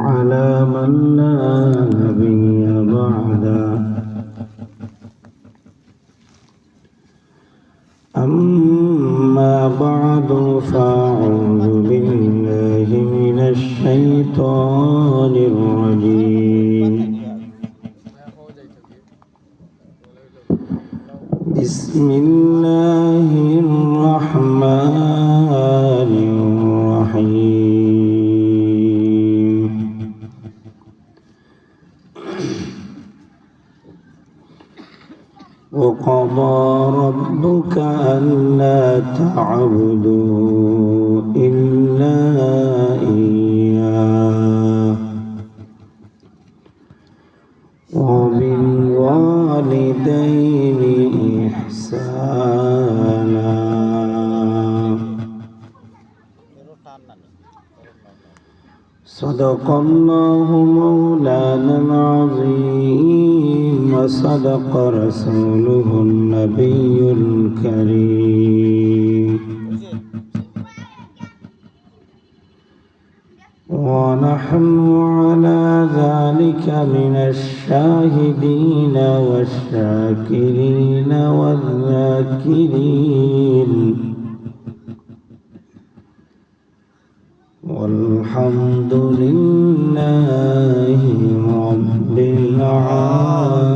على من لا نبي بعده أما بعد فأعوذ بالله من الشيطان الرجيم بسم الله الرحمن الرحيم وقضى ربك ألا تعبدوا إلا إياه وبالوالدين إحسانا صدق الله مولانا العظيم وصدق رسوله النبي الكريم ونحن على ذلك من الشاهدين والشاكرين والذاكرين والحمد لله رب العالمين.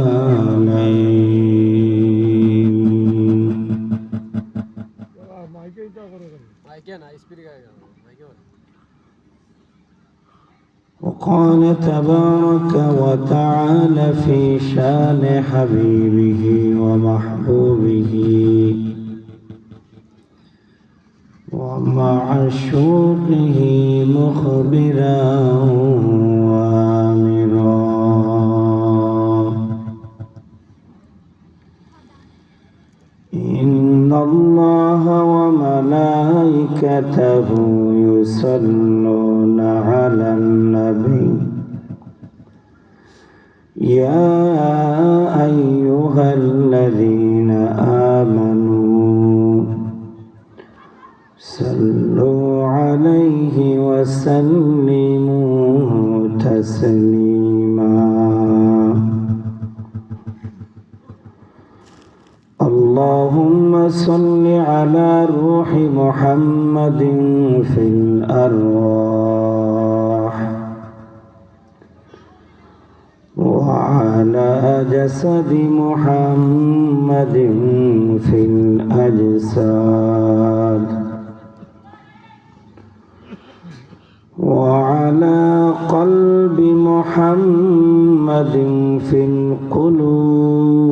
وقال تبارك وتعالى في شان حبيبه ومحبوبه ومعشوقه مخبرا وآمرا إن الله وملائكته يصلون على النبي يا أيها الذين آمنوا صلوا عليه وسلموا تسليما. اللهم صل على روح محمد في الأرواح وعلى جسد محمد في الأجساد وعلى قلب محمد في القلوب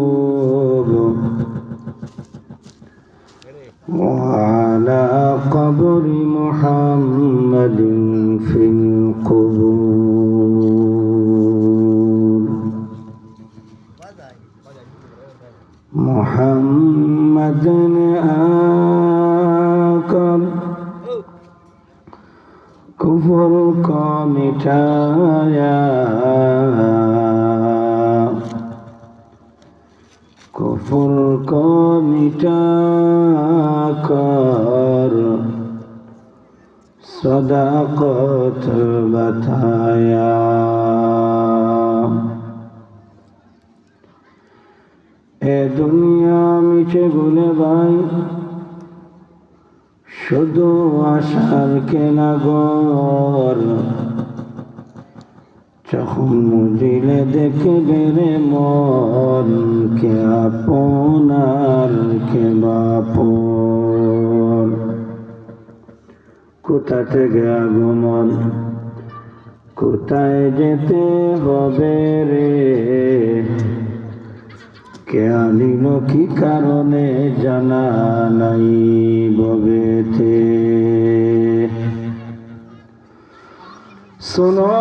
وعلى قبر محمد في القبور. محمد آكر कुफर को मिटाया कुफर को मिटाकर सदाकत बताया। ए दुनिया मिटे गुले भाई শুধু আশার কেনাগর যখন মুজিলে দেখবে রে মন কে আপনার কে বাপন। কোথা থেকে আগমন কোথায় যেতে হবে রে কে আনিল কি কারণে জানা নাই ববেতে। सुनो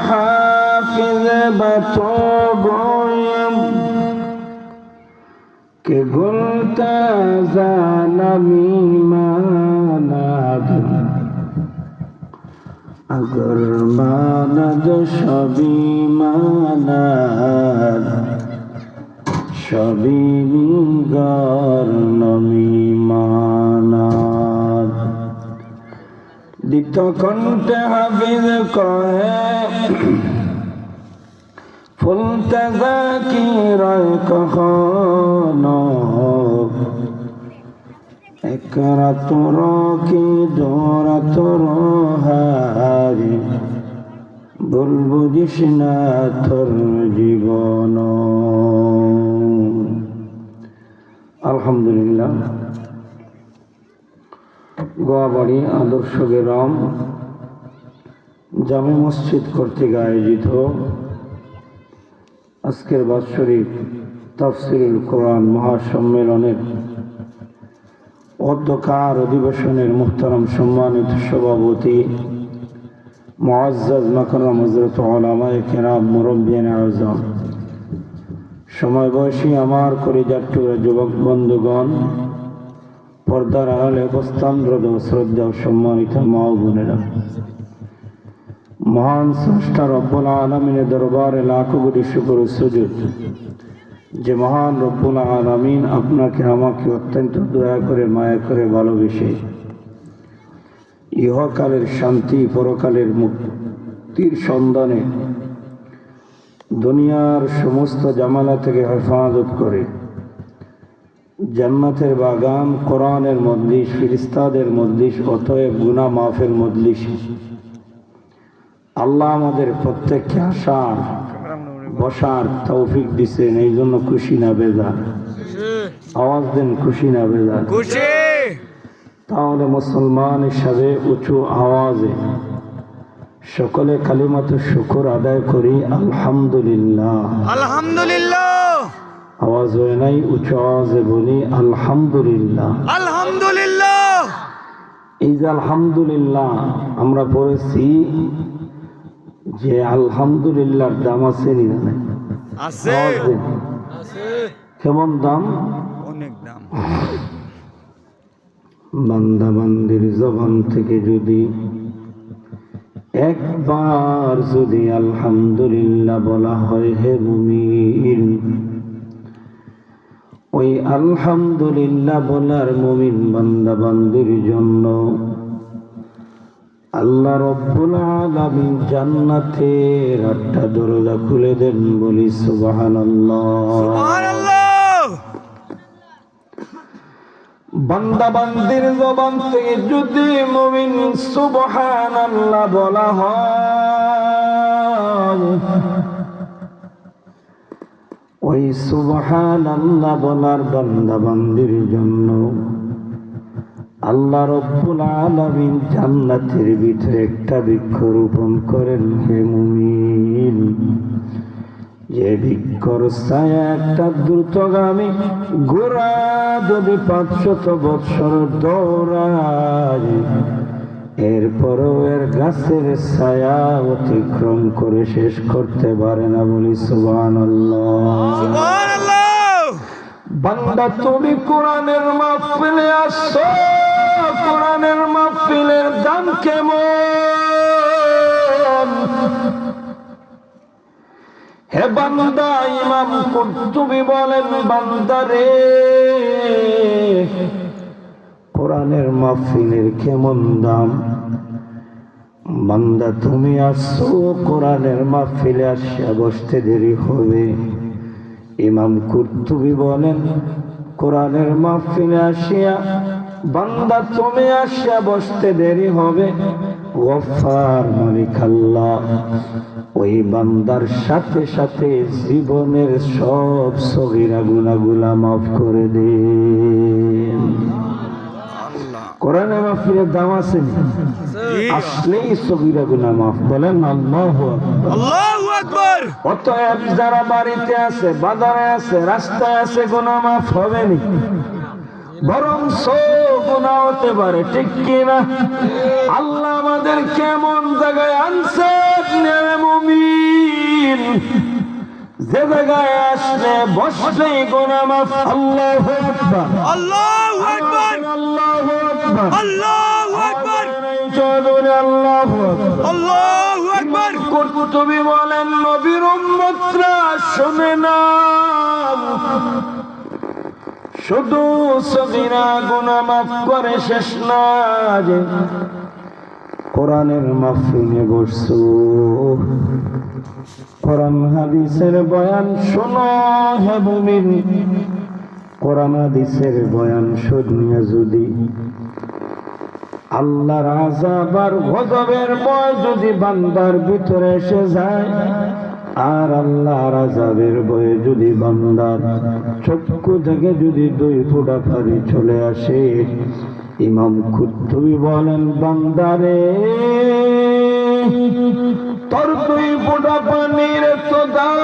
हाफिज बतो गोयम के गुलता जानमी मानाद अगर मानद सभी मानाद सभी निगार नमी मानाद দ্বিত কণ্ঠে হাফিজ কহে ফুলতে জাকির কখনো একরা তোর কি জোড়া তোর হারি ভুল বুঝিস না তোর জীবন। আলহামদুলিল্লাহ। গোয়াবাড়ি আদর্শ গ্রাম জামে মসজিদ কর্তৃক আয়োজিত আজকের বাৎসরিক তাফসীরুল কোরআন মহাসম্মেলনের অধ্যকার অধিবেশনের মুহতারাম সম্মানিত সভাপতি মুআজ্জাজ মাকাররাম হযরত উলামায়ে কেরাম মুরব্বিয়ানে আযম, সময় বয়সী আমার কলিজার টুকরা যুবক বন্ধুগণ, পর্দার আড়ালে অবস্থানরত শ্রদ্ধা ও সম্মানিত মা ও বোনেরা, মহান স্রষ্টা রব্বুল আলামিনের দরবারে লাখো কোটি শুকর ও সুজুদ যে মহান রব্বুল আলামিন আপনাকে আমাকে অত্যন্ত দয়া করে মায়া করে ভালোবেসে ইহকালের শান্তি পরকালের মুক্তির সন্ধানে দুনিয়ার সমস্ত জামালা থেকে হেফাজত করে জান্নাতের বাগান কোরআনের মজলিস ফেরেশতাদের মজলিস অতএব গুনাহ মাফের মজলিস আল্লাহ আমাদের প্রত্যেককে আসার বসার তৌফিক দিছেন, এই জন্য খুশি না বেজার? আওয়াজ দেন খুশি না বেজার? খুশি। তাহলে মুসলমান হিসাবে উঁচু আওয়াজে সকলে কালিমাতুশ শুকর আদায় করি আলহামদুলিল্লাহ। আলহামদুলিল্লাহ। আওয়াজ হয় নাই, উঁচু আওয়াজে বলি আলহামদুলিল্লাহ। আলহামদুলিল্লাহ। এই যে আলহামদুলিল্লাহ আমরা পড়েছি, যে আলহামদুলিল্লাহর দাম আছে না নাই? আছে। কেমন দাম? অনেক দাম। বান্দা বান্দির জবান থেকে যদি একবার যদি আলহামদুলিল্লাহ বলা হয়, হে মুমিন, ওই আলহামদুলিল্লাহ বলার মুমিন বান্দা বান্দির জন্য আল্লাহ রব্বুল আলামিন জান্নাতের 8টা দরজা খুলে দেন। বলি সুবহানাল্লাহ। সুবহানাল্লাহ। বান্দা বান্দির জবান থেকে যদি মুমিন সুবহানাল্লাহ বলা হয়, ওই সুবহানাল্লাহ বলার বান্দা বান্দির জন্য আল্লাহ রব্বুল আলামিন জান্নাতের ভিতরে একটা বৃক্ষ রোপণ করেন। হে মুমিন, যে বৃক্ষর ছায়া একটা দ্রুতগামী ঘোড়া যদি 500 বৎসর দৌড়ায়, এরপরও এর গাছের ছায়া অতিক্রম করে শেষ করতে পারে না। বলি সুবহানাল্লাহ। সুবহানাল্লাহ। বান্দা তুমি কোরআনের মাহফিলে আসছো, কোরআনের মাহফিলের দাম কেমন? হে বান্দা, ইমাম কুরতুবী বলেন, বান্দা রে, কোরআনের মাহফিলের কেমন দাম? বান্দা তুমি আসছো, কোরআনের মাহফিলে আসিয়া বসতে দেরি হবে। ইমাম কুরতুবী বলেন, কোরআনের মাহফিলে আসিয়া বান্দা তুমি আসিয়া বসতে দেরি হবে, গফফার মালিক আল্লাহ ওই বান্দার সাথে সাথে জীবনের সব সগীরা গুনাহগুলো মাফ করে দেন। কোরআনের মাহফিলের দাম আছে, আসলেই সগীরা গুনাহ মাফ। বলেন আল্লাহু আকবার। আল্লাহু আকবার। অতএব যারা বাড়িতে আছে, বাজারে আছে, রাস্তায় আছে, গুনাহ মাফ হবে না, বরং গুনাহ হতে পারে, ঠিক কি না? আল্লাহ আমাদের কেমন জায়গায় আনছে মুমিন, যে জায়গায় আসলে বসলেই গুনাহ মাফ। আল্লাহু আকবার। আল্লাহু আকবার। আল্লাহু আকবার। আল্লাহু আকবার। চৌধুরী আল্লাহু আকবার। আল্লাহু আকবার। কুরতুবী বলেন, নবীর উম্মতরা শুনে না, শুধু সগীরা গুনাহ মাফ করে শেষ না, যে কোরআনের মাহফিলে বসছো, কোরআন হাদিসের বয়ান শোনো হে মুমিন। কোরআন হাদিসের বয়ান শুনিয়া যদি আল্লাহর আযাব আর গজবের ভয় যদি বান্দার ভিতরে এসে যায়, আর আল্লাহর আযাবের ভয়ে যদি বান্দার চক্ষু থেকে যদি 2 ফোঁটা পানি চলে আসে, ইমাম কুরতুবী বলেন, বান্দারে তোর 2 ফোঁটা পানির তো দাম,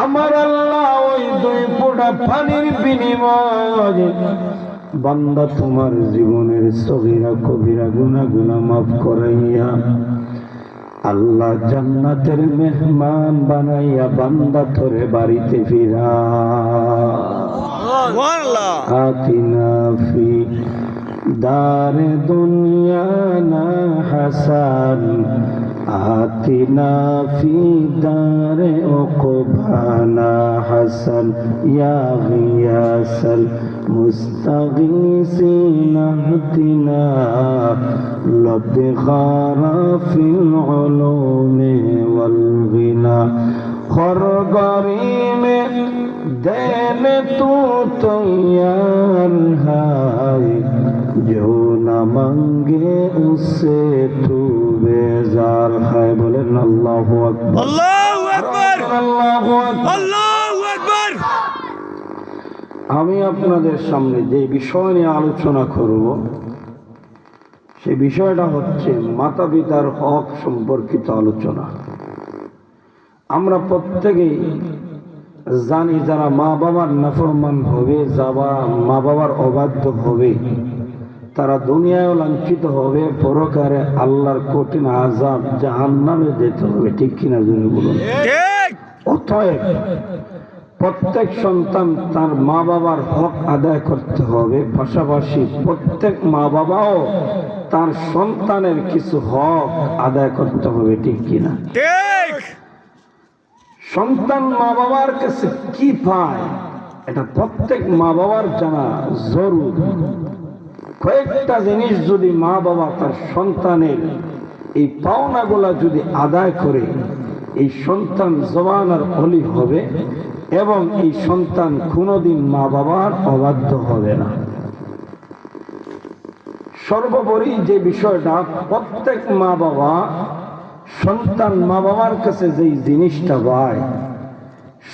আমার আল্লাহ ওই 2 ফোঁটা পানির বিনিময়ে বান্দা তোমার জীবনের সগীরা কবিরা গুনাহ মাফ করাইয়া আল্লাহ জান্নাতের মেহমান বানাইয়া বান্দা তোরে বাড়িতে ফিরা। আতিনা ফি দারে দুনিয়া না হাসান, আতিনা ফি দারে উকবানা হাসান, ইয়া গিয়াসাল মুস্তাগীসিনা হতিনা লবগারা ফিল উলুমি ওয়াল গিনা, খরগরি মে দেনে তু তৈয়ার হায়, जो न मांगे उससे तू बेजार है। बोलें अल्लाहु अकबर, अल्लाहु अकबर, अल्लाहु अकबर, अल्लाहु अकबर। আমি আপনাদের সামনে যে বিষয় নিয়ে আলোচনা করব, সেই বিষয়টা হচ্ছে মাতা পিতার হক সম্পর্কিত আলোচনা। আমরা প্রত্যেকেই জানি যারা মা বাবার নাফরমান হবে, যারা মা বাবার অবাধ্য হবে, তারা দুনিয়ায় লাঞ্ছিত হবে, পরকালে আল্লাহর কঠিন আযাব জাহান্নামে যেতে হবে। ঠিক কিনা জোরে বলুন। অতএব প্রত্যেক সন্তান তার মা বাবার হক আদায় করতে হবে, পাশাপাশি প্রত্যেক মা বাবাও তার সন্তানের কিছু হক আদায় করতে হবে। ঠিক কিনা? সন্তান মা বাবার কাছে কি পায় এটা প্রত্যেক মা বাবার জানা জরুরি। কয়েকটা জিনিস যদি মা বাবা তার সন্তানের এই পাওনাগুলা যদি আদায় করে, এই সন্তান জওয়ানার অলি হবে এবং এই সন্তান কোনোদিন মা বাবার অবাধ্য হবে না। সর্বোপরি যে বিষয়টা প্রত্যেক মা বাবা সন্তান মা বাবার কাছে যেই জিনিসটা পায়,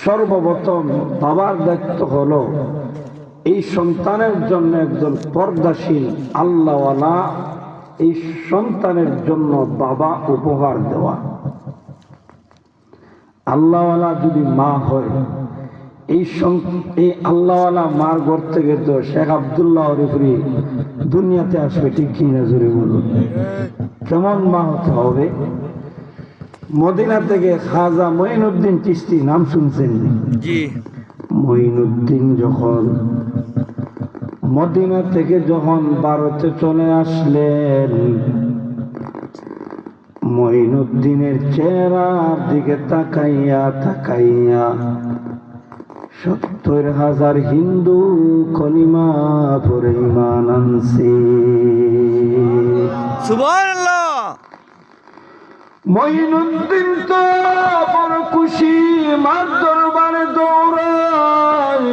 সর্বপ্রথম বাবার দায়িত্ব হলো এই সন্তানের জন্য একজন পর্দাশীল আল্লাহওয়ালা এই সন্তানের জন্য বাবা উপহার দেওয়া। আল্লাহওয়ালা যদি মা হয়, এই আল্লাহওয়ালা মার ঘর থেকে তো শেখ আব্দুল্লাহ রিফরি দুনিয়াতে আসবে। ঠিক কিনা জোরে বলুন। কেমন মা হতে হবে? মদিনা থেকে খাজা মঈনুদ্দিন চিশতি, নাম শুনছেন? মঈনুদ্দিন যখন মদিনা থেকে যখন ভারতে চলে আসলেন, মঈনুদ্দিনের চেহারার দিকে তাকাইয়া 70,000 হিন্দু কলিমা পড়ে ঈমান আনছে। সুবহানাল্লাহ। মঈনুদ্দিন তো বড় খুশি, মার দরবারে দৌড়ায়,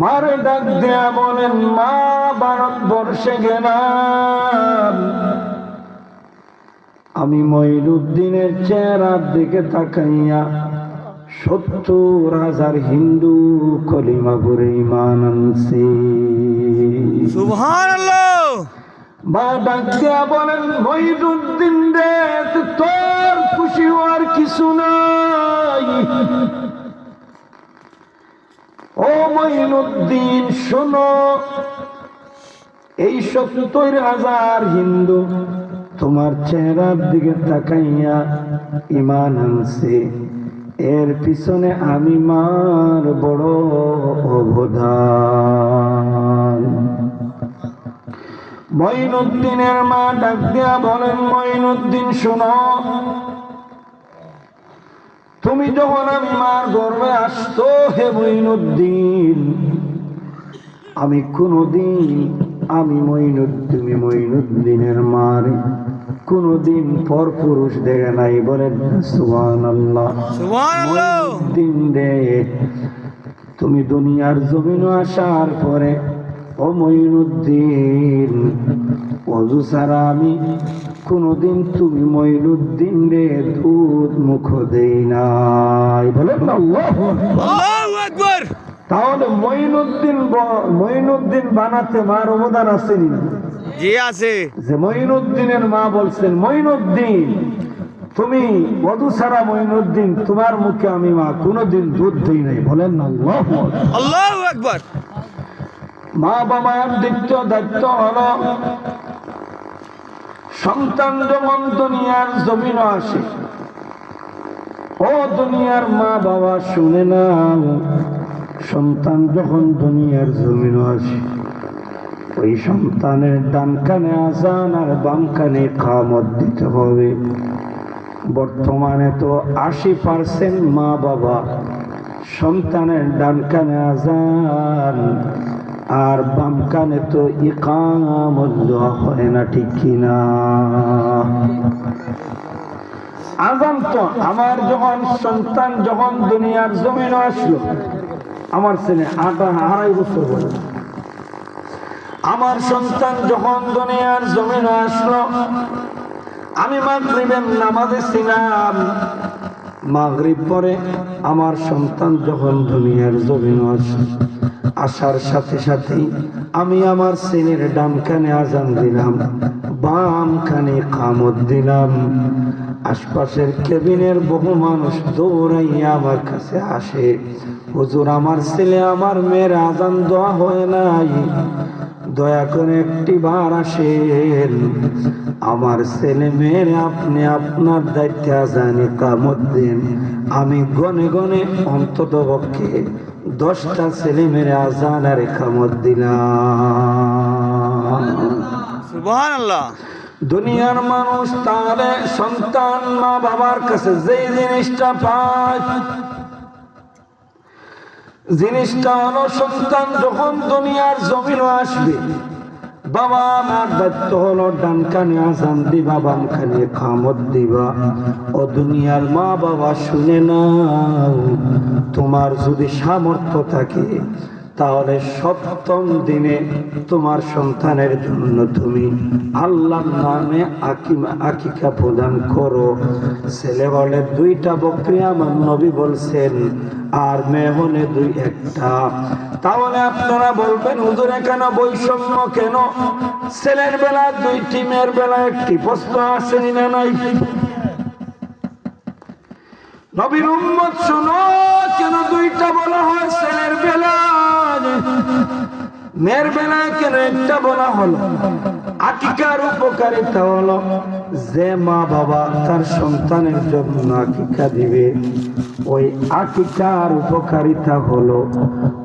মারে ডাক দেয়া বলেন, মা ভারতবর্ষে গেলাম, আমি মঈনুদ্দিনের চেহারার দিকে তাকাইয়া 70,000 হিন্দু কলিমা পড়ে ঈমান আনছে। সুবহানাল্লাহ। মা ডাক দেয়া বলেন, মঈনুদ্দিন রে, তোর খুশি হওয়ার কিছু নাই। ও মঈনুদ্দিন শোনো, এই 70,000 হিন্দু তোমার চেহারার দিকে তাকাইয়া ঈমান আনছে, এর পিছনে আমি মার বড় অবদান। মঈনুদ্দিনের মা ডাক দিয়া বলেন, মঈনুদ্দিন শোনো, তুমি যখন আমি মার গর্ভে আসতো হে মঈনুদ্দিন, আমি কোনোদিন তুমি মঈনুদ্দিনের মারে কোনোদিন পর পুরুষ দেখে নাই, বলেন সুবহানাল্লাহ। সুবহানাল্লাহ। মঈনুদ্দিন রে, তুমি দুনিয়ার জমিনে আসার পরে ও মঈনুদ্দিন, ওযু ছাড়া আমি কোনোদিন তুমি মঈনুদ্দিন রে দুধ মুখ দেই নাই, বলেন আল্লাহু আকবার। আল্লাহু আকবার। তাহলে মঈনুদ্দিন বানাতে মার অবদান আছে না? জি আছে। যে মঈনুদ্দিনের মা বলছেন, মঈনুদ্দিন তুমি ওযু ছাড়া মঈনুদ্দিন তোমার মুখে আমি মা কোনোদিন দুধ দেই নাই, বলেন আল্লাহু আকবার। আল্লাহু আকবার। মা বাবার দ্বিতীয় দায়িত্ব হলো সন্তান যখন দুনিয়ার জমিনে আসে, ও দুনিয়ার মা বাবা শুনে নাও, সন্তান যখন দুনিয়ার জমিনে আসে, ওই সন্তানের ডান কানে আযান আর বাম কানে ইকামত দিতে হবে। বর্তমানে তো 80% মা বাবা সন্তানের ডান কানে আযান আর বাম কানে তো ইকামত দেওয়া হয় না, ঠিক কিনা? আযান তো আমার যখন সন্তান যখন দুনিয়ার জমিনে আসলো, আমার ছেলে 2.5 বছর বয়স, আমার সন্তান যখন দুনিয়ার জমিনে আসলো, আমি মাগরিবের নামাজে ছিলাম। মাগরিব পরে আমার সন্তান যখন দুনিয়ার জমিনে আসলো, আসার সাথে সাথেই আমি আমার ছেলের ডান কানে আযান দিলাম, বাম কানে ইকামত দিলাম। আশপাশের কেবিনের বহু মানুষ দৌড়াইয়া আমার কাছে আসে, হুজুর আমার ছেলে আমার মেয়ের আযান দেওয়া হয় নাই, দয়া করে একটি বার আসেন, আমার ছেলে মেয়ের আপনি আপনার দায়িত্বে আযান ইকামত দেন। আমি গনে গনে অন্তত পক্ষে 10টা ছেলে মেয়ের আযান আর ইকামত দিলাম। সুবহানাল্লাহ। দুনিয়ার মানুষ তাহলে সন্তান মা বাবার কাছে যেই জিনিসটা পায়, জিনিসটা হলো সন্তান যখন দুনিয়ার জমিনে আসবে, বাবা আমার দায়িত্ব হলো ডান কানে আযান দিবা, বাম কানে ইকামত দিবা। ও দুনিয়ার মা বাবা শুনে নাও, তোমার যদি সামর্থ্য থাকে তাহলে 7ম দিনে তোমার সন্তানের জন্য তুমি আল্লাহর নামে আকিকা প্রদান করো। ছেলে হলে 2টা বকরি আমার নবী বলছেন, আর মেয়ে হলে 1টা। তাহলে আপনারা বলবেন হুজুর কেন বৈষম্য কেন? ছেলের বেলা 2টি, মেয়ের বেলা 1টি, প্রশ্ন আসেনি না নাই? নবীর উম্মত শোনো, কেন 2টা বলা হয় ছেলের বেলা, মেয়ের বেলায় কেন 1টা বলা হলো? আকিকার উপকারিতা হলো, যে মা বাবা তার সন্তানের জন্য আকিকা দিবে, ওই আকিকার উপকারিতা হলো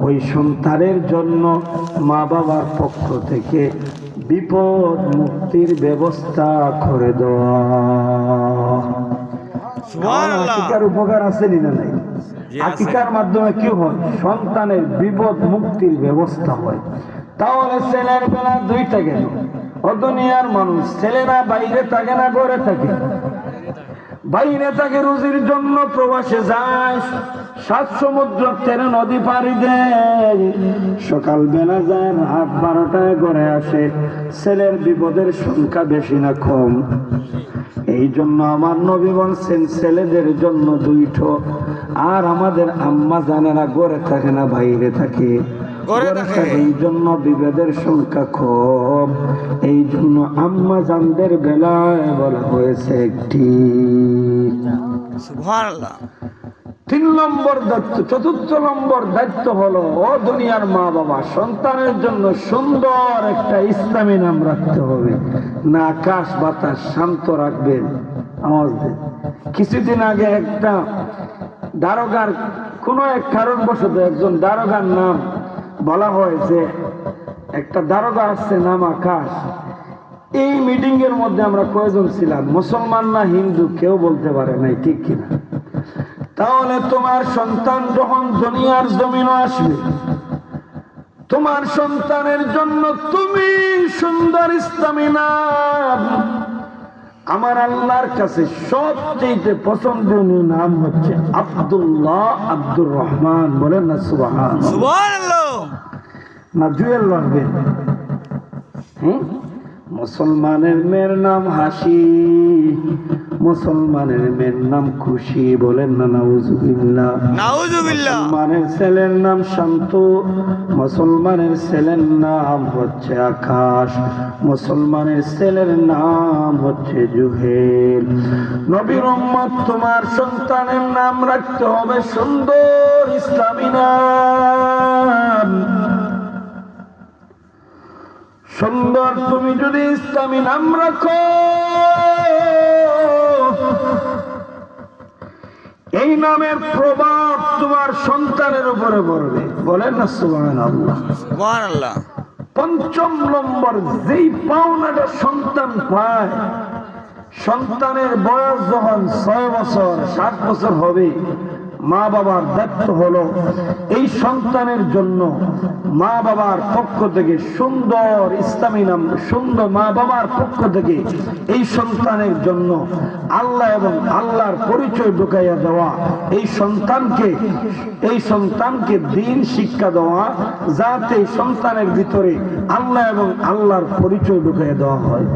ওই সন্তানের জন্য মা বাবার পক্ষ থেকে বিপদ মুক্তির ব্যবস্থা করে দেওয়া। আকিকার উপকার আছে না নাই? আকিকার মাধ্যমে কি হয়? সন্তানের বিপদ মুক্তির ব্যবস্থা হয়। তাহলে ছেলের বেলা 2টা গেল। ও দুনিয়ার মানুষ, ছেলেরা বাইরে থাকে না ঘরে থাকে? বাইরে থাকে, রুজির জন্য প্রবাসে যায়, 7 সমুদ্র 13 নদী পাড়ি দেয়, সকাল বেলা যায়, রাত 12টায় ঘরে আসে। ছেলের বিপদের সংখ্যা বেশি না কম? এই জন্য আমার নবী বলছেন ছেলেদের জন্য 2টো। আর আমাদের আম্মা জানেরা ঘরে থাকে না, বাইরে থাকে। এই জন্য বিভেদের সংখ্যা কম। এই জন্য আম্মা জানদের বেলায় বলা হয়েছে 1টি। সুবহানাল্লাহ। 3 নম্বর দায়িত্ব, 4র্থ নম্বর দায়িত্ব হলো, ও দুনিয়ার মা বাবা সন্তানের জন্য সুন্দর একটা ইসলামী নাম রাখতে হবে। না আকাশ বাতাস শান্ত রাখবেন। আওয়াজ দেন। কিছুদিন আগে একটা দারোগার কোনো এক কারণবশত একজন দারোগার নাম বলা হয় যে একটা দারোগা আসছে নাম আকাশ। এই মিটিং এর মধ্যে আমরা কয়জন ছিলাম? মুসলমান না হিন্দু কেউ বলতে পারে নাই, ঠিক কিনা? তাহলে তোমার সন্তান যখন দুনিয়ার জমিনে আসবে, তোমার সন্তানের জন্য তুমি সুন্দর ইসলামী নাম, আমার আল্লাহর কাছে সবচেয়ে পছন্দনীয় নাম হচ্ছে আব্দুল্লাহ, আব্দুর রহমান। বলেন না সুবহানাল্লাহ। সুবহানাল্লাহ। না জুয়েল লাগবে। মুসলমানের মেয়ের নাম হাসি, মুসলমানের মেয়ের নাম খুশি। বলেন না নাউজুবিল্লাহ। নাউজুবিল্লাহ। মুসলমানের ছেলের নাম শান্ত, মুসলমানের ছেলের নাম হচ্ছে আকাশ, মুসলমানের ছেলের নাম হচ্ছে জুহেল। নবীর উম্মত, তোমার সন্তানের নাম রাখতে হবে সুন্দর ইসলামী নাম। সুন্দর তুমি যদি ইসলামী নাম রাখো, এই নামের প্রভাব তোমার সন্তানের উপরে পড়বে। বলেন না সুবহানাল্লাহ। সুবহানাল্লাহ। পঞ্চম নম্বর যেই পাওনাটা সন্তান পায়, সন্তানের বয়স যখন 6 বছর 7 বছর হবে, মা বাবার দায়িত্ব হলো এই সন্তানের জন্য মা বাবার পক্ষ থেকে সুন্দর ইসলামী নাম, সুন্দর মা বাবার পক্ষ থেকে এই সন্তানের জন্য আল্লাহ এবং আল্লাহর পরিচয় ঢুকাইয়া দেওয়া, এই সন্তানকে দ্বীন শিক্ষা দেওয়া, যাতে সন্তানের ভিতরে আল্লাহ এবং আল্লাহর পরিচয় ঢুকাইয়া দেওয়া হয়।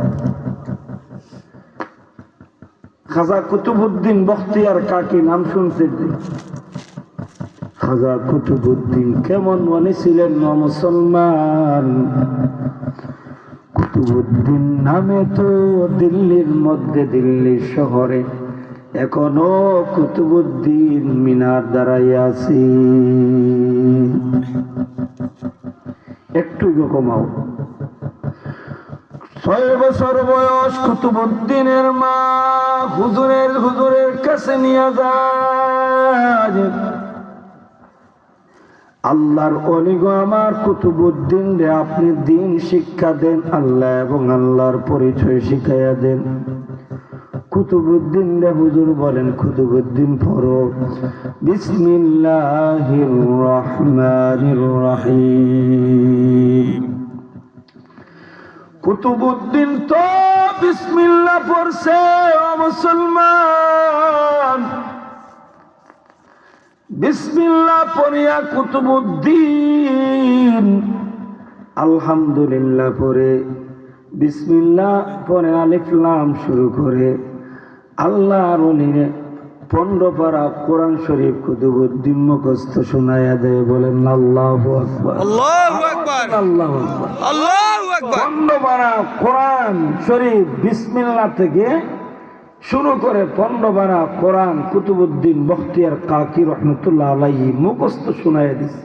খাজা কুতুবউদ্দিন বখতিয়ার কাকি নাম শুনছেন? খাজা কুতুবউদ্দিন কেমন মনে ছিলেন না মুসলমান? কুতুবউদ্দিন নামে তো দিল্লির মধ্যে, দিল্লি শহরে এখনো কুতুবউদ্দিন মিনার দাঁড়াইয়া আছে। একটু কমাও। 6 বছর বয়স কুতুবউদ্দিনের মা হুজুরের কাছে নিয়ে যায়। আল্লাহর ওলি গো, আমার কুতুবউদ্দিন রে আপনি দ্বীন শিক্ষা দেন, আল্লাহ এবং আল্লাহর পরিচয় শিখাইয়া দেন। কুতুবউদ্দিন রে হুজুর বলেন, কুতুবউদ্দিন পড়ো বিসমিল্লাহির রহমানির রহিম। কুতুবউদ্দিন তো বিসমিল্লাহ পড়ছে। ও মুসলমান, বিসমিল্লাহ পড়িয়া কুতুবউদ্দিন আলহামদুলিল্লাহ পড়ে, বিসমিল্লাহ পড়ে আলিফ লাম শুরু করে আল্লাহর ওলিরে 15 পারা কোরআন শরীফ কুতুবউদ্দিন মুখস্থ শোনায়া দেয়। বলেন আল্লাহু আকবার। আল্লাহু আকবার। আল্লাহু আকবার। আল্লাহু আকবার। 15 পারা কোরআন শরীফ বিসমিল্লাহ থেকে শুরু করে 15 পারা কোরআন কুতুবউদ্দিন বখতিয়ার কাকি রহমতুল্লাহ আলাইহি মুখস্থ শোনায়া দিছে।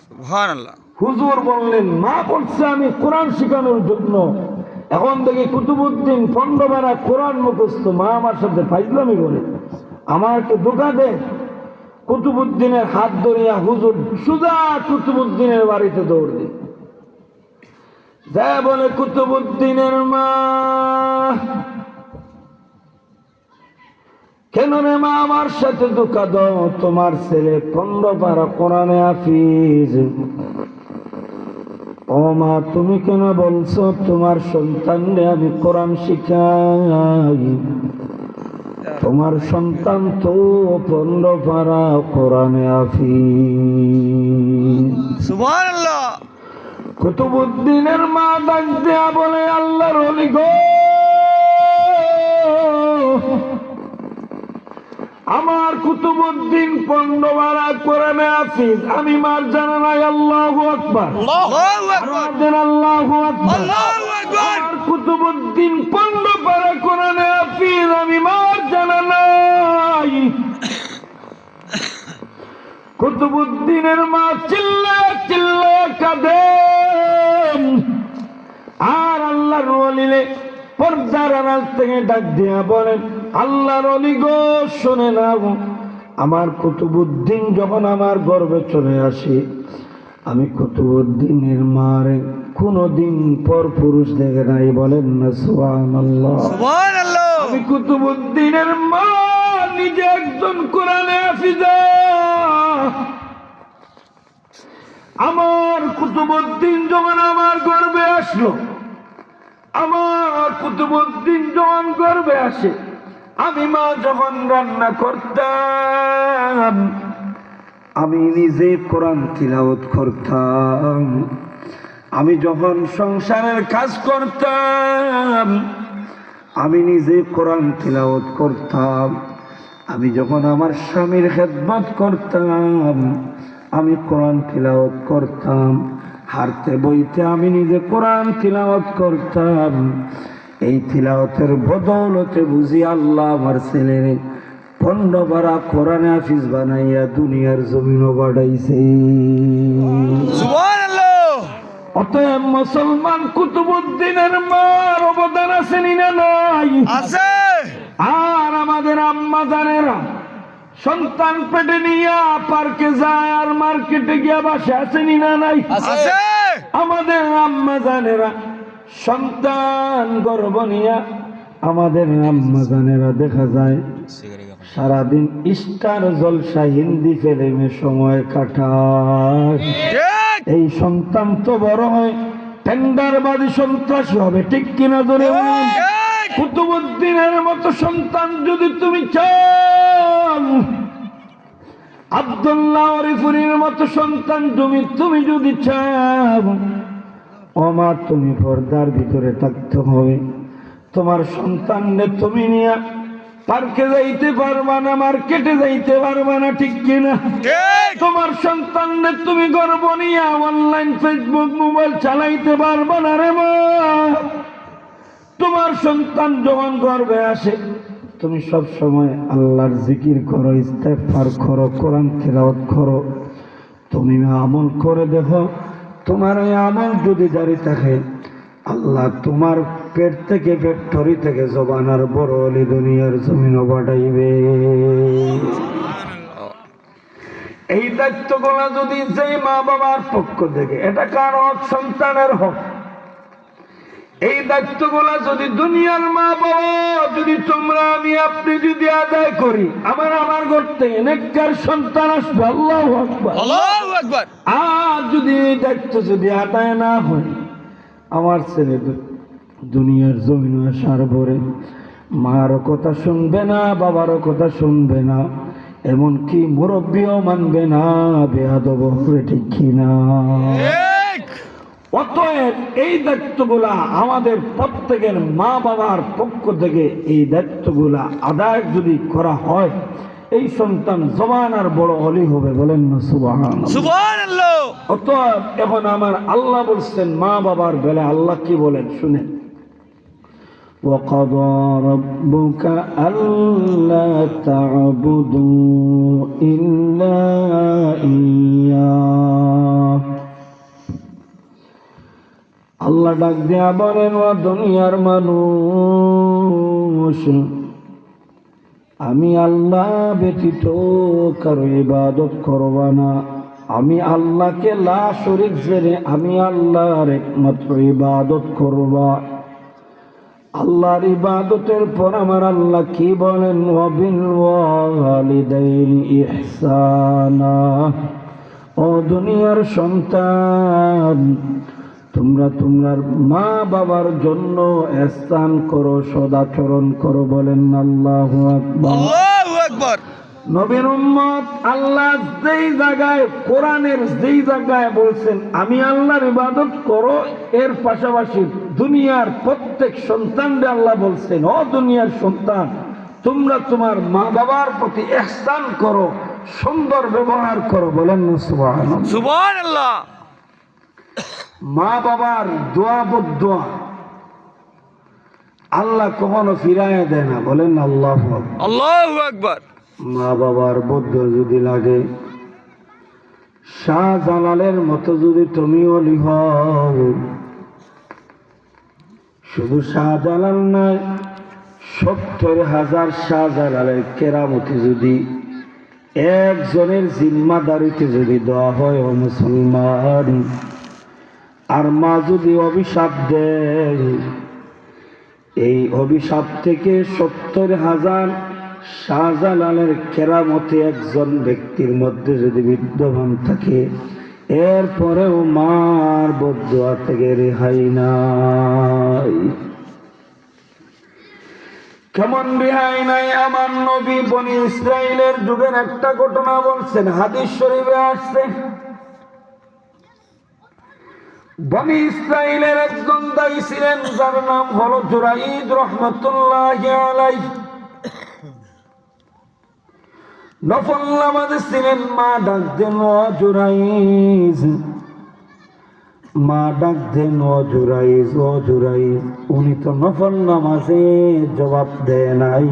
সুবহানাল্লাহ। হুজুর বললেন, মা বলছে আমি কোরআন শেখানোর জন্য, এখন থেকে কুতুবউদ্দিন 15 পারা কোরআন মুখস্থ। মা আমার সাথে ফাইজলামি করে, আমাকে ধোঁকা দেয়। কুতুবউদ্দিনের হাত ধরিয়া হুজুর সুজা কুতুবউদ্দিনের বাড়িতে দৌড় দিই। যা বলে, কুতুবউদ্দিনের মা, কেন রে মা আমার সাথে ধোঁকা দাও? তোমার ছেলে 15 পারা কোরআনে হাফিজ। ও মা, তুমি কেন বলছো তোমার সন্তানরে আমি কোরআন শিখাই? তোমার সন্তান তো 15 পারা কোরআনে হাফিজ। সুবহানাল্লাহ। কুতুবউদ্দিনের মা ডাক দেয়া বলে, আল্লাহর ওলি গো, আমার কুতুবউদ্দিন 15 পারা কোরআনে হাফিজ, আমি মার জানা নাই। আল্লাহু আকবার। আল্লাহু আকবার। আল্লাহু আকবার। আল্লাহু আকবার। আমার কুতুবউদ্দিন 15 পারা কোরআনে হাফিজ, আমি মার জানা নাই। কুতুবউদ্দিনের মা চিল্লা কাঁদেন, আর আল্লাহর ওলিলে পর্দার আড়াল থেকে ডাক দিয়া বলেন, আল্লাহর ওলি গো, শোনে না, আমার কুতুবউদ্দিন যখন আমার গর্ভে চলে আসে, আমি কুতুবউদ্দিনের মারে কোনদিন পর পুরুষ দেখে নাই। বলেন না সুবহানাল্লাহ। সুবহানাল্লাহ। আমি কুতুবউদ্দিনের মা নিজে একজন কোরআনে হাফিজা, আমার কুতুবউদ্দিন যখন আমার গর্বে আসলো, আমার কুতুবউদ্দিন যখন গর্বে আসে, আমি মা যখন রান্না করতাম, আমি নিজে কোরআন তিলাওয়াত করতাম। আমি যখন সংসারের কাজ করতাম, আমি নিজে কোরআন তিলাওয়াত করতাম। আমি যখন আমার স্বামীর খেদমত করতাম, আমি কোরআন তিলাওয়াত করতাম। হারতে বইতে আমি নিজে কোরআন তিলাওয়াত করতাম। এই তিলাওয়াতের বদৌলতে বুঝি আল্লাহ আমার ছেলের 15 কোরআনে হাফিজ বানাইয়া দুনিয়ার জমিনও বাড়াইছে। সুবহানাল্লাহ। অতএব মুসলমান কুতুবউদ্দিনের মার অবদান আছে না নাই? আছে। আর আমাদের আম্মা জানেরা সন্তান পেটে নিয়ে পার্কে যায় আর মার্কেটে গিয়ে বাসে আছে না নাই? আছে। আমাদের আম্মা জানেরা সন্তান গর্ভ নিয়ে, আমাদের আম্মা জানেরা দেখা যায় সারাদিন স্টার জলসা হিন্দি ফিল্মে সময় কাটায়। ঠিক। এই সন্তান তো বড় হয় টেন্ডারবাদী সন্ত্রাসী হবে, ঠিক কিনা ধরে বলুন? ঠিক। কুতুবউদ্দিনের মতো সন্তান যদি তুমি চাও, আব্দুল্লাহ রিফুরির মতো সন্তান তুমি যদি চাও, ওমা তুমি পর্দার ভিতরে থাকতে হবে। তোমার সন্তানকে তুমি নিয়ে পার্কে যাইতে পারবা না, মার্কেটে যাইতে পারবা না, ঠিক কিনা? ঠিক। তোমার সন্তানকে তুমি গর্ব নিয়ে অনলাইন ফেসবুক মোবাইল চালাইতে পারবা না রে মা। তোমার সন্তান যখন গর্বে আসে, তুমি সব সময় আল্লাহর জিকির করো, ইস্তেগফার করো, কোরআন তিলাওয়াত করো। তুমি আমল করে দেখো, তোমার এই আমল যদি জারি থাকে, আল্লাহ তোমার পেট থেকে, ফ্যাক্টরি থেকে জবানার বড় অলি দুনিয়ার জমিন বাড়াইবে। এই দায়িত্বগুলো যদি যেই মা বাবার পক্ষ থেকে, এটা কার হক? সন্তানের হক। এই দায়িত্বগুলা যদি দুনিয়ার মা বাবা, যদি তোমরা আমি আপনি যদি আদায় করি, আমার ঘর থেকে নেককার সন্তান আসবে। আল্লাহু আকবার, আল্লাহু আকবার। আর যদি এই দায়িত্ব যদি আদায় না হয়, আমার ছেলে দুনিয়ার জমিন আসার পরে মারও কথা শুনবে না, বাবারও কথা শুনবে না, এমনকি মুরব্বীও মানবে না, বেয়াদব হবে, ঠিক কিনা? ঠিক। অতএব এই দায়িত্বগুলা আমাদের প্রত্যেকের মা বাবার পক্ষ থেকে এই দায়িত্বগুলা আদায় যদি করা হয়, এই সন্তান জবানার বড় অলি হবে। বলেন না সুবহানাল্লাহ। সুবহানাল্লাহ। অতএব এখন আমার আল্লাহ বলছেন মা বাবার বেলা আল্লাহ কি বলেন শুনেন। وَقَضَى رَبُّكَ أَلَّا تَعْبُدُوا إِلَّا إِيَّاهُ। আল্লাহ ডাক দিয়া বলেন, ও দুনিয়ার মানুষ, আমি আল্লাহ ব্যতীত কারো ইবাদত করবা না। আমি আল্লাহকে লা শরীক জেনে আমি আল্লাহর একমাত্র ইবাদত করবা। আল্লাহর ইবাদতের পর আমার আল্লাহ কি বলেন? ওয়াবিল ওয়ালিদাইনি ইহসানা। ও দুনিয়ার সন্তান, তোমরা তোমার মা বাবার জন্য ইহসান করো, সদাচরণ করো। বলেন আল্লাহু আকবার। আল্লাহু আকবার। নবীর উম্মত, আল্লাহ যেই জায়গায় কোরআনের যেই জায়গায় বলছেন আমি আল্লাহর ইবাদত করো, এর পাশাপাশি দুনিয়ার প্রত্যেক সন্তানদের আল্লাহ বলছেন, ও দুনিয়ার সন্তান, তোমরা তোমার মা বাবার প্রতি ইহসান করো, সুন্দর ব্যবহার করো। বলেন না সুবহানাল্লাহ। সুবহানাল্লাহ। মা বাবার দোয়া বদদোয়া আল্লাহ কখনো ফিরাইয়া দেয় না। বলেন আল্লাহু আকবার। আল্লাহু আকবার। মা বাবার বদ্ধ যদি লাগে, শাহজালালের মতো যদি তুমি অলি হও, শুধু শাহজালাল নয়, 70,000 শাহজালালের কেরামতি যদি একজনের জিম্মাদারিতে যদি দেওয়া হয় ও মুসলমান, আর মা যদি অভিশাপ দেয়, এই অভিশাপ থেকে 70,000 শাহজালালের কেরামতে একজন ব্যক্তির মধ্যে যদি বিদ্যমান থাকে, এরপরেও মার বদুয়া থেকে রেহাই নাই। কেমন রেহাই নাই? আমার নবী বনি ইসরাইলের যুগের একটা ঘটনা বলছেন, হাদিস শরীফে আসছে। বনি ইসরাইলের একজন দায়ী ছিলেন, যার নাম হলো জুরাইদ রহমতুল্লাহি আলাইহি। নফল নামাজে ছিলেন। মা ডাক দেন, ও জুরাইদ, মা ডাক দেন, ও জুরাইদ, ও জুরাইদ। উনি তো নফল নামাজে জবাব দেয় নাই।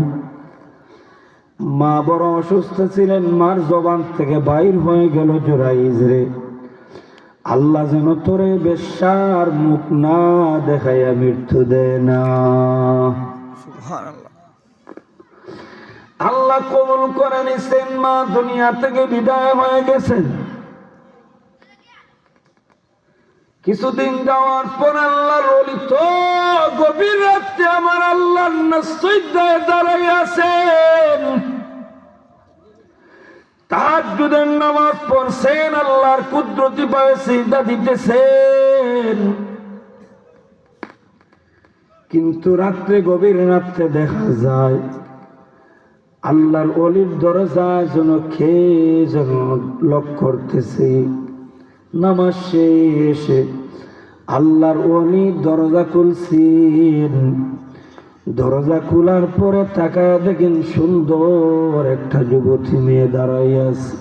মা বড় অসুস্থ ছিলেন, মার জবান থেকে বাইর হয়ে গেল, জুরাইদ রে, আল্লাহ যেন তোরে বেশ্যার মুখ না দেখাইয়া মৃত্যু দেয় না। সুবহানাল্লাহ। আল্লাহ কবুল করে নিছেন, মা দুনিয়া থেকে বিদায় হয়ে গেছেন। কিছুদিন যাওয়ার পর আল্লাহর ওলি তো গভীর রাতে আমার আল্লাহর নসিদায় দাঁড়াই আছেন, তাহাজ্জুদের নামাজ পড়ছেন, আল্লাহর কুদরতি পায়ে সিজদা দিতেছেন। কিন্তু রাত্রে, গভীর রাত্রে দেখা যায় আল্লাহর ওলির দরজায় যেন খেয়ে যেন লক করতেছে। নামাজ শেষে আল্লাহর ওলি দরজা খুলছেন। দরজা খোলার পরে তাকায় দেখেন সুন্দর একটা যুবতী মেয়ে দাঁড়াই আছে।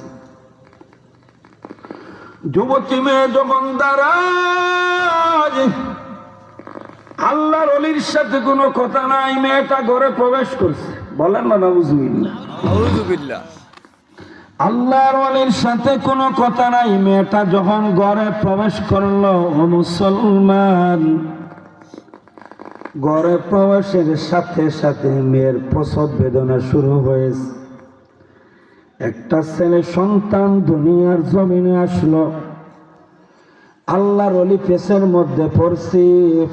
যুবতী মেয়ে যখন দাঁড়ায়, আল্লাহর ওলির সাথে কোনো কথা নাই, মেয়েটা ঘরে প্রবেশ করছে। বলেন না নাউজুবিল্লাহ। আউযুবিল্লাহ। আল্লাহর ওলির সাথে কোনো কথা নাই, মেয়েটা যখন ঘরে প্রবেশ করলো, ও মুসলমান, ঘরে প্রবেশের সাথে সাথে মেয়ের প্রসব বেদনা শুরু হয়েছে। একটা ছেলে সন্তান দুনিয়ার জমিনে আসলো। আল্লাহর ওলি পেছের মধ্যে পড়ছি,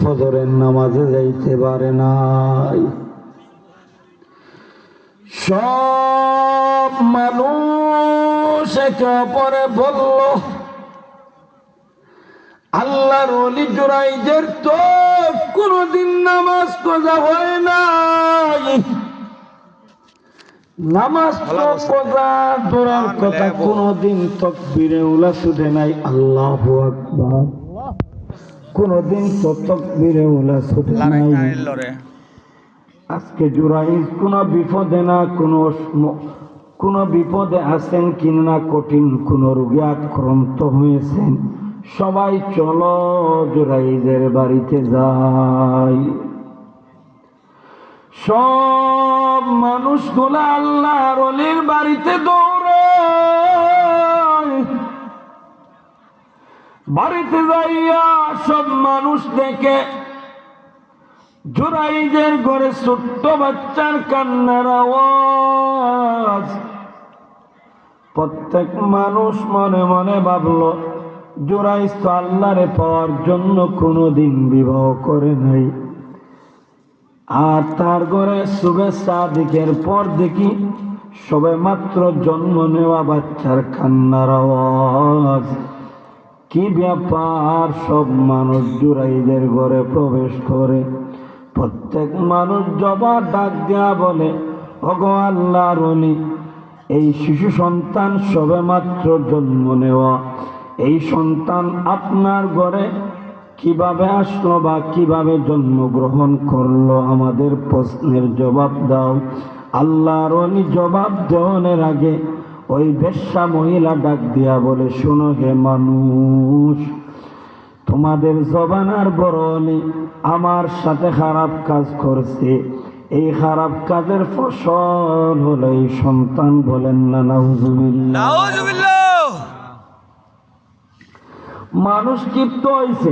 ফজরের নামাজে যাইতে পারে নাই। সব মানুষ একে অপরে বলল, আল্লাহর ওলি জুরাইদের তো কোনদিন নামাজ কোজা হয় নাই। নামাজ তো কোজা দূরের কথা, কোনদিন তাকবীরে উলা ছুটে নাই। আল্লাহু আকবার। কোনদিন তো তাকবীরে উলা ছুটে নাই। আজকে জুরাইদ কোনো বিপদে না, কোনো বিপদে আছেন কিনা, কঠিন কোন রোগে আক্রান্ত হয়েছেন, সবাই চলো জুরাইদের বাড়িতে যাই। সব মানুষগুলা আল্লাহর ওলির বাড়িতে দৌড়ায়। বাড়িতে যাইয়া সব মানুষ দেখে জুরাইদের ঘরে ছোট্ট বাচ্চার কান্নার আওয়াজ। প্রত্যেক মানুষ মনে মনে ভাবল, জুরাইদ তো আল্লাহরে পাওয়ার জন্য কোনোদিন বিবাহ করে নাই, আর তার ঘরে শুভেচ্ছা দিকের পর দেখি সবে মাত্র জন্ম নেওয়া বাচ্চার কান্নার আওয়াজ। কি ব্যাপার? সব মানুষ জুরাইদের ঘরে প্রবেশ করে। প্রত্যেক মানুষ জবাব ডাক দেয়া বলে, ওগো আল্লাহর ওলি, এই শিশু সন্তান সবে মাত্র জন্ম নেওয়া, এই সন্তান আপনার ঘরে কিভাবে আসলো বা কিভাবে জন্মগ্রহণ করলো? আমাদের প্রশ্নের জবাব দাও। আল্লাহর ওলি জবাব দেওয়ার আগে ওই বেশ্যা মহিলা ডাক দিয়া বলে, শোনো হে মানুষ, তোমাদের জবানার বড় ওলি আমার সাথে খারাপ কাজ করছে, এই খারাপ কাজের ফসল হলো এই সন্তান। বলেন না নাউজুবিল্লাহ। নাউজুবিল্লাহ। মানুষ ক্ষিপ্ত হয়েছে।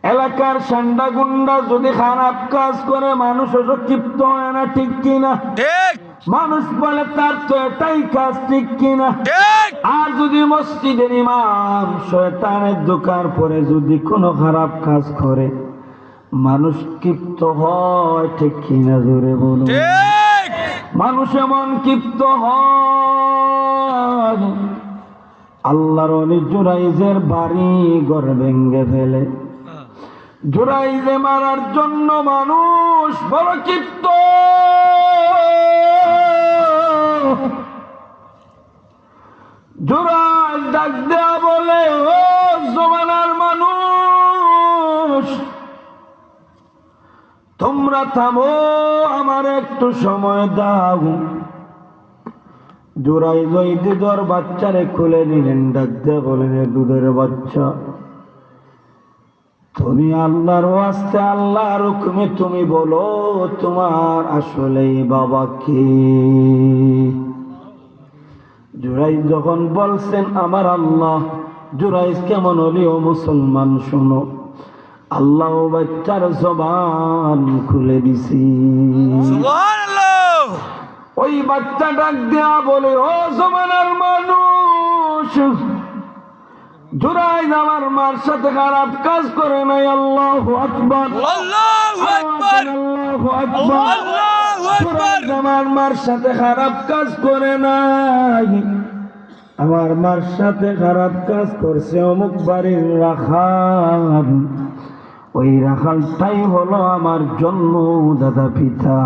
এলাকার সান্ডা গুন্ডা যদি খারাপ কাজ করে, মানুষ ওসব ক্ষিপ্ত হয় না, ঠিক কিনা? ঠিক মানুষ বলে তার তো এটাই কাজ, ঠিক কিনা? ঠিক। আর যদি মসজিদের ইমাম শয়তানের দোকান পরে যদি কোনো খারাপ কাজ করে, মানুষ ক্ষিপ্ত হয়, ঠিক কিনা? জোরে বলুন। ঠিক। মানুষ এমন ক্ষিপ্ত হয়, আল্লাহর ওলি জুরাইজের বাড়ি ঘর ভেঙ্গে ফেলে। জুরাইজে মারার জন্য মানুষ বড় চিত্ত। জুরাইজ ডাক দেয়া বলে, ও জমানার মানুষ, তোমরা থামো, আমার একটু সময় দাও। জুরাইজ ওই দুধের বাচ্চারে খুলে নিলেন, ডাক দেয়া বলেন, দুধের বাচ্চা, তুমি আল্লাহর ওয়াস্তে আল্লাহর হুকুমে তুমি বলো তোমার আসলেই বাবা কে? জুরাইজ যখন বলছেন আমার আল্লাহ, জুরাইজ কেমন হলেও মুসলমান, শোনো, আল্লাহ বাচ্চার জবান খুলে দিছি। সুবহানাল্লাহ। ওই বাচ্চা ডাক দেয়া বলে, ও জমানার মানুষ, জুরাইজ আমার মার সাথে খারাপ কাজ করে নাই। আল্লাহু আকবার, আল্লাহু আকবার, আল্লাহু আকবার। আল্লাহু আকবার। জুরাইজ আমার মার সাথে খারাপ কাজ করে নাই, আমার মার সাথে খারাপ কাজ করছে অমুক বাড়ির রাখাল। ওই রাখালটাই হলো আমার জন্ম দাদা পিতা।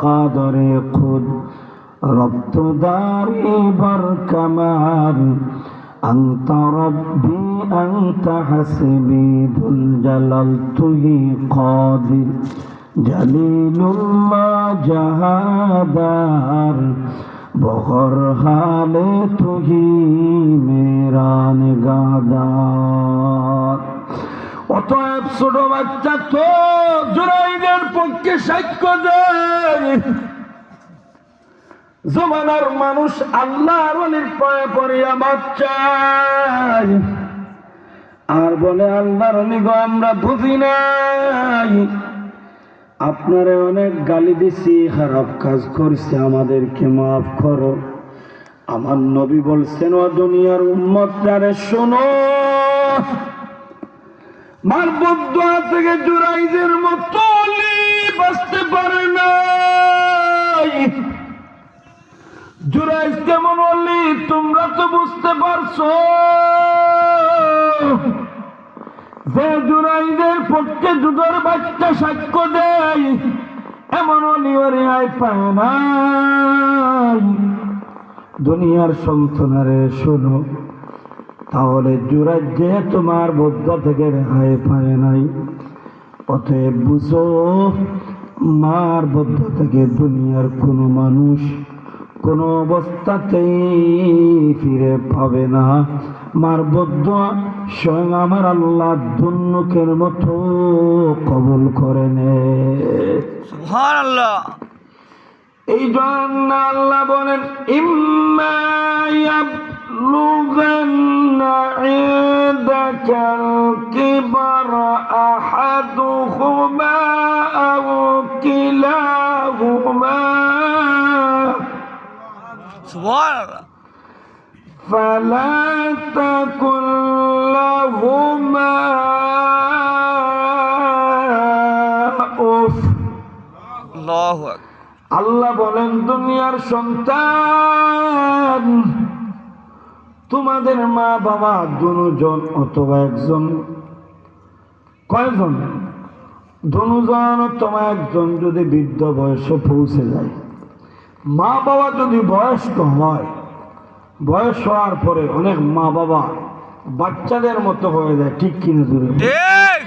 কাদরে খুদ রব্তদারি বার কামাল, আনতা রব্বি আনতা হাসবি, দুল জালাল তুহি কাদির, জালিলুল্লাহ জাহাদার, বহর হালে তুহি মেরা নিগাহদার। অতএব ছোট বাচ্চা তো জুরাইজের পক্ষে সাক্ষ্য দেয়। জমানার মানুষ আল্লাহর ওলির পায়ে পড়িয়া বাচ্চা আর বলে, আল্লাহর ওলি গো, আমরা বুঝি নাই, আপনারে অনেক গালি দিছি, খারাপ কাজ করছে, আমাদেরকে মাফ করো। আমার নবী বলছেন, ও দুনিয়ার উম্মতটারে শোনো, মার বদদুয়া থেকে জুরাইজের মতো ওলি বাঁচতে পারে নাই। জুরাইজ কেমন ওলি তোমরা তো বুঝতে পারছো। যে জুরাইজের পক্ষে দুধের বাচ্চা সাক্ষ্য দেয়, এমন ওলি ওরে আয় পায় নাই। দুনিয়ার সন্তানেরে শোনো, তাহলে জুরাইজ যে তোমার বদদুয়া থেকে রেহাই পায় নাই, অতএব বুঝো, মার বদদুয়া থেকে দুনিয়ার কোনো মানুষ কোনো অবস্থাতেই ফিরে পাবে না। মার বদদুয়া স্বয়ং আমার আল্লাহ ধুনুকের মতো কবুল করে নে। সুবহানাল্লাহ। এই জন্য আল্লাহ বলেন, ইম্মা ইয়াবলুগান্না ইনদাকাল কিবারা আহাদুহুমা আও কিলাহুমা সুবহানাল্লাহ। فلا تقل لهما أف। আল্লাহু আকবার। আল্লাহ বলেন, দুনিয়ার সন্তান, তোমাদের মা বাবা দুজন অথবা একজন, কয়জন? দুজন অথবা একজন যদি বৃদ্ধ বয়সে পৌঁছে যায়, মা বাবা যদি বয়স্ক হয়, বয়স হওয়ার পরে অনেক মা বাবা বাচ্চাদের মতো হয়ে যায়, ঠিক কিনা দূরে? ঠিক।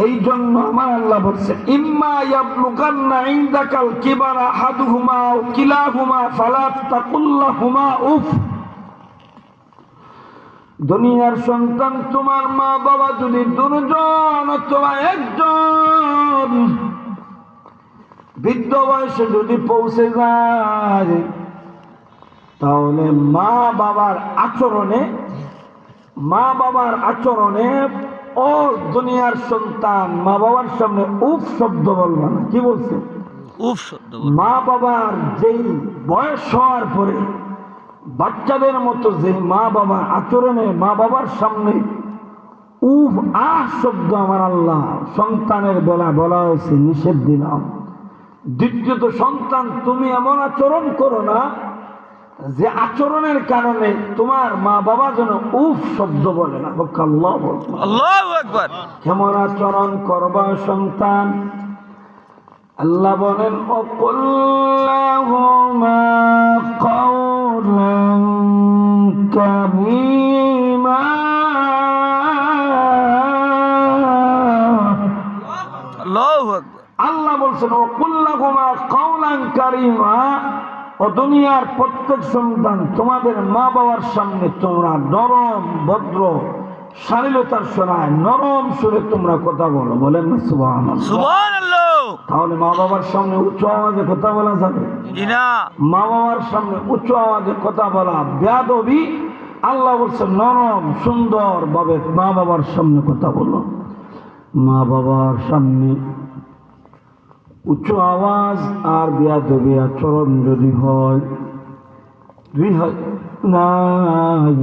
এই জন্য আমার আল্লাহ বলছে, ইম্মা ইয়াবলুগান্না ইনদাকাল কিবারা আহাদুহুমা আও কিলাহুমা ফালা তাকুল লাহুমা উফ। দুনিয়ার সন্তান, তোমার মা বাবা যদি দুজন অথবা একজন বৃদ্ধ বয়সে যদি পৌঁছে যায়, তাহলে মা বাবার আচরণে ও দুনিয়ার সন্তান মা বাবার সামনে উফ শব্দ বলবা না। কি বলছে? উফ শব্দ। মা বাবার যেই বয়স হওয়ার পরে বাচ্চাদের মতো যে মা বাবার আচরণে মা বাবার সামনে উফ আহ শব্দ আমার আল্লাহ সন্তানের বেলা বলা হয়েছে, নিষেধ দিলাম। দ্বিতীয়ত, সন্তান তুমি এমন আচরণ করো না যে আচরণের কারণে তোমার মা বাবা যেন উফ শব্দ বলে না, আল্লাহ বলতো। আল্লাহু আকবার। কেমন আচরণ করবা সন্তান? আল্লাহ বলেন অকুল্লাহুমা কাওলান কারীমা। আল্লাহু আকবার। আল্লাহ বলছেন অকুল্লাহুমা কাওলান কারীমা, ও দুনিয়ার প্রত্যেক সন্তান তোমাদের মা বাবার সামনে তোমরা নরম ভদ্র শালীনতার সরায় নরম সুরে তোমরা কথা বলো। বলেন না সুবহানাল্লাহ। সুবহানাল্লাহ। তাহলে মা বাবার সামনে উচ্চ আওয়াজে কথা বলা যাবে? জি না। মা বাবার সামনে উচ্চ আওয়াজে কথা বলা বেয়াদবি। আল্লাহ বলছে নরম সুন্দর ভাবে মা বাবার সামনে কথা বলো। মা বাবার সামনে উচ্চ আওয়াজ আর বেয়াদবি আচরণ যদি হয়, নাই।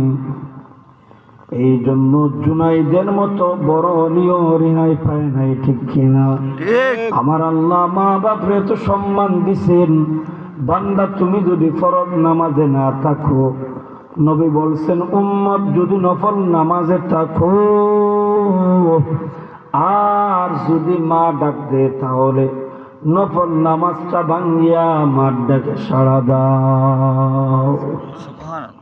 এই জন্য জুনাইদের মতো বড় অলিও রেহাই পায় নাই, ঠিক কিনা? ঠিক। আমার আল্লাহ মা বাপরে তো সম্মান দিছেন। বান্দা তুমি যদি ফরজ নামাজে না থাকো, নবী বলছেন উম্মত যদি নফল নামাজে থাকো আর যদি মা ডাক দে তাহলে নফল নামাজটা ভাঙ্গিয়া মার ডাকে সাড়া দাও। সুবহানাল্লাহ।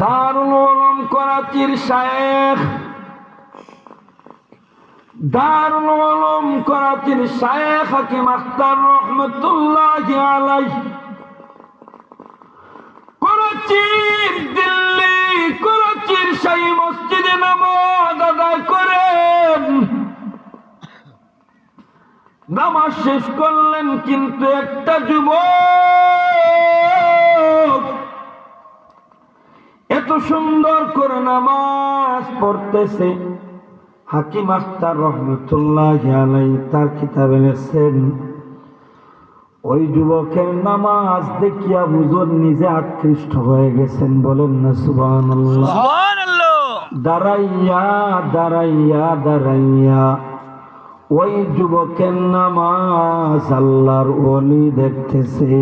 দারুল উলুম করাচির শায়েখ, দারুল উলুম করাচির শায়েখ হাকিম আখতার রহমতুল্লাহি আলাইহি করাচির দিল্লি করাচির শাহী মসজিদে নামাজ আদায় করেন। নামাজ শেষ করলেন, কিন্তু একটা যুবক এত সুন্দর করে নামাজ পড়তেছে। হাকিম আখতার রহমতুল্লাহি আলাইহি তার কিতাবে লিখছেন, ওই যুবকের নামাজ দেখিয়া হুজুর নিজে আকৃষ্ট হয়ে গেছেন। বলেন না সুবহানাল্লাহ। সুবহানাল্লাহ। দাঁড়াইয়া দাঁড়াইয়া দাঁড়াইয়া ওই যুবকের নামাজ আল্লাহর ওলি দেখতেছে।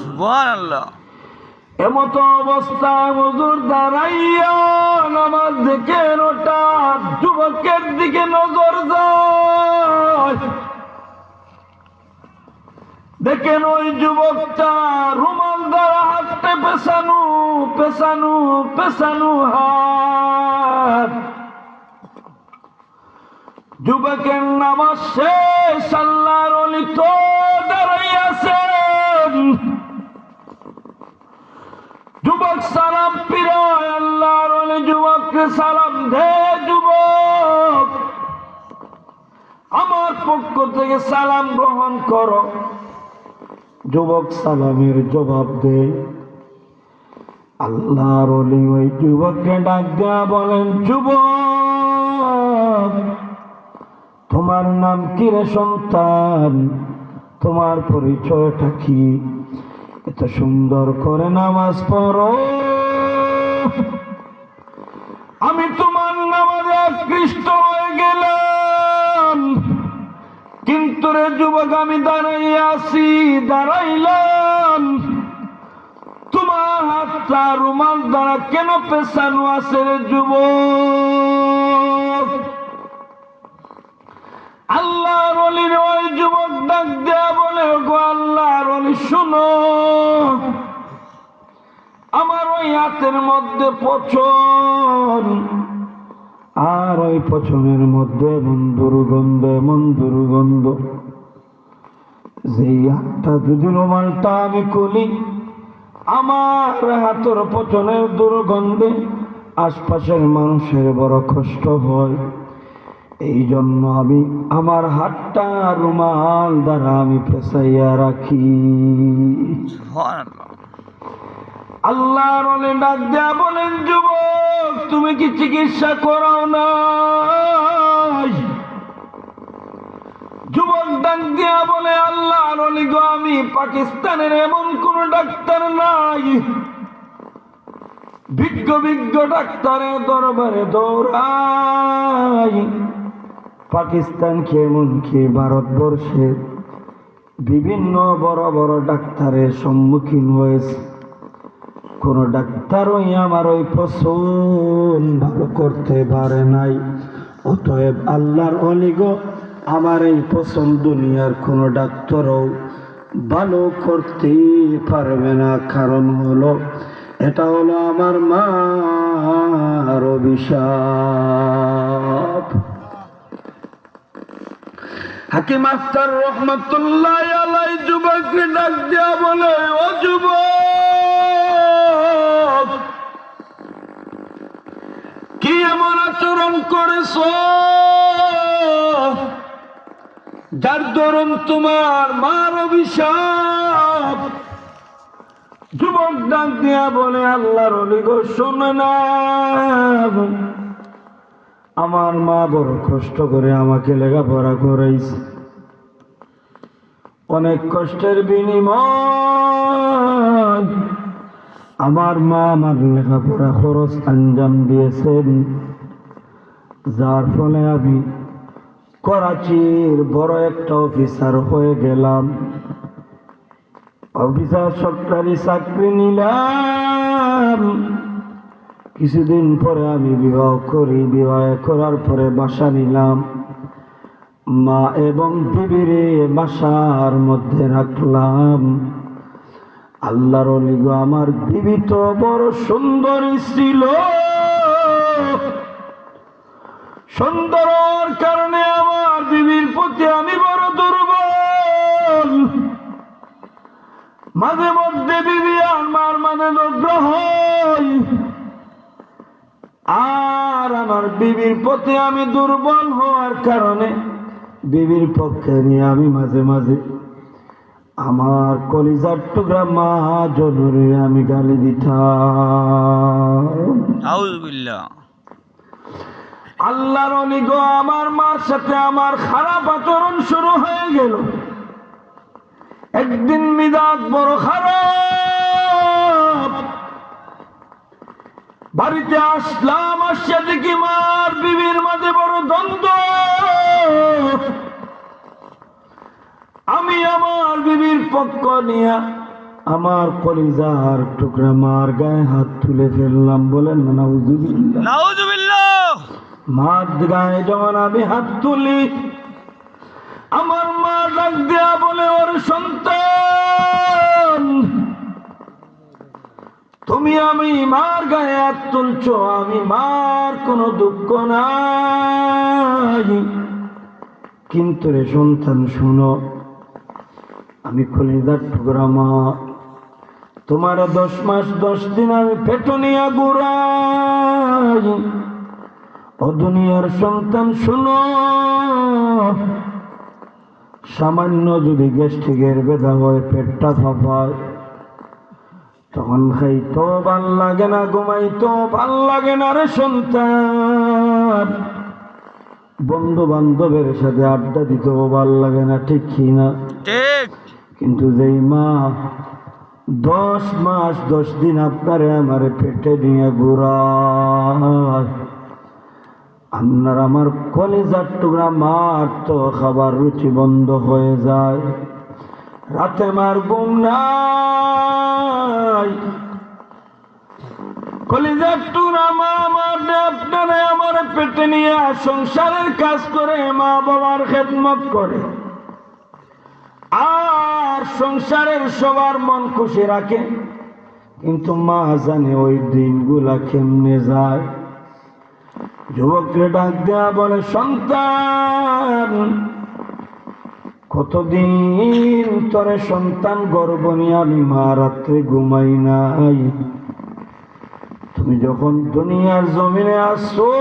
সুবহানাল্লাহ। এমত অবস্থায় হুজুর দাঁড়াইয়া নামাজ দেখে হঠাৎ যুবকের দিকে নজর যায়। দেখেন ওই যুবকটা রুমাল দ্বারা হাতে পেছানো পেছানো পেছানো হাত। যুবকের নামাজ শেষ, আল্লাহর ওলি তো দাঁড়াইয়াছেন। যুবক সালাম ফিরায়, আল্লাহর ওলি যুবককে সালাম দে, যুবক আমার পক্ষ থেকে সালাম গ্রহণ করো। যুবক সালামের জবাব দে। আল্লাহর ওলি ওই যুবককে ডাক দেয়া বলেন, যুবক তোমার নাম কি রে সন্তান? তোমার পরিচয়টা কি? এত সুন্দর করে নামাজ পড়ো, আমি তোমার নামাজে আকৃষ্ট হয়ে গেলাম। কিন্তু রে যুবক আমি দাঁড়াইয়া আছি, দাঁড়াইলাম, তোমার হাতটা রুমাল দ্বারা কেন পেছানো আছে রে যুবক? আল্লাহর ওলির ওই যুবক ডাক দেয়া বলে, গো আল্লাহর ওলি শুনো, আমার ওই হাতের মধ্যে পছন, আর ওই পছনের মধ্যে এমন দুর্গন্ধ, এমন দুর্গন্ধ, যেই হাতটা যদি রুমালটা আমি খুলি আমার হাতের পছনের দুর্গন্ধে আশপাশের মানুষের বড় কষ্ট হয়। এই জন্য আমি আমার হাতটা রুমাল দ্বারা আমি পেছাইয়া রাখি। সুবহানাল্লাহ। আল্লাহর ওলি ডাক দেয়া বলেন, যুবক তুমি কি চিকিৎসা করাও না? যুবক ডাক দেয়া বলে, আল্লাহর ওলি গো আমি পাকিস্তানের এমন কোন ডাক্তার নাই, বিজ্ঞ বিজ্ঞ ডাক্তারের দরবারে দৌড়াই। পাকিস্তান কি এমনকি ভারতবর্ষের বিভিন্ন বড় বড় ডাক্তারের সম্মুখীন হয়েছে, কোন ডাক্তারই আমার ওই পছন্দ ভালো করতে পারে নাই। অতএব আল্লাহর ওলি গো, আমার এই পছন্দ দুনিয়ার কোন ডাক্তারও ভালো করতে পারবে না। কারণ হলো, এটা হলো আমার মার অভিশাপ। হাকিম আখতার রহমতুল্লাহ আলাই যুবককে ডাক দেয়া বলে, ও যুবক, কি এমন আচরণ করেছ যার দরুন তোমার মার অভিশাপ? যুবক ডাক দেয়া বলে, আল্লাহর ওলি গো, শোনো না, আমার মা বড় কষ্ট করে আমাকে লেখাপড়া করাইছে। অনেক কষ্টের বিনিময় আমার মা আমার লেখাপড়া খরচ আঞ্জাম দিয়েছেন, যার ফলে আমি করাচির বড় একটা অফিসার হয়ে গেলাম। অফিসার সরকারি চাকরি নিলাম। কিছুদিন পরে আমি বিবাহ করি। বিবাহ করার পরে বাসা নিলাম। মা এবং বিবিরে বাসার মধ্যে রাখলাম। আল্লাহর ওলি গো, আমার বিবি তো বড় সুন্দরী ছিল। সুন্দর কারণে আমার বিবির প্রতি আমি বড় দুর্বল। মাঝে মধ্যে বিবি আমার মানে লগ্ন হয়, আর আমার বিবির প্রতি আমি দুর্বল হওয়ার কারণে বিবির পক্ষে নিয়ে আমি মাঝে মাঝে আমার কলিজার টুকরা মা জনরে আমি গালি দিতাম। আউযুবিল্লাহ। আল্লাহর ওলি গো, আমার মার সাথে আমার খারাপ আচরণ শুরু হয়ে গেল। একদিন মিজাজ বড় খারাপ, বাড়িতে আসলাম। আসছে দেখি মার বিবির মাঝে বড় দ্বন্দ্ব। আমি আমার বিবির পক্ষ নিয়ে আমার কলিজার টুকরা মার গায়ে হাত তুলে ফেললাম। বলেন না নাউযুবিল্লাহ। নাউযুবিল্লাহ। মার গায়ে যখন আমি হাত তুলি, আমার মা ডাক দেয়া বলে, ওর সন্তান, তুমি আমি মার গায়ে হাত তুলছো, আমি মার কোনো দুঃখ নাই। কিন্তু রে সন্তান, শুনো, আমি কলিজার টুকরা মা, তোমার 10 মাস 10 দিন আমি পেটে নিয়ে ঘুরাই। ও দুনিয়ার সন্তান, শুনো, সামান্য যদি গ্যাস্ট্রিকের ব্যথা হয়, পেটটা ফাঁপায়, তখন খাইতো ভাল লাগে না, ঘুমাইতো ভাল লাগে না রে সন্তান। বন্ধু বান্ধবের সাথে আড্ডা দিতেও ভাল লাগে না, ঠিক কি না? ঠিক। কিন্তু যেই মা 10 মাস 10 দিন আপনারে আমারে পেটে নিয়ে ঘুরায়, আপনার আমার কলিজার টুকরা মার তো খাবার রুচি বন্ধ হয়ে যায়। রাতে মার ঘুম নাই। কলিজার টুকরা মা আমার আপনারে আমার পেটে নিয়ে সংসারের কাজ করে, মা বাবার খেদমত করে, আর সংসারের সবার মন খুশি রাখে। কিন্তু মা জানে ওই দিনগুলা কেমনে যায়। যুবককে ডাক দেয়া বলে, সন্তান, কতদিন তোরে সন্তান গর্ভ নিয়ে আমি মা রাত্রে ঘুমাই নাই। তুমি যখন দুনিয়ার জমিনে আসো,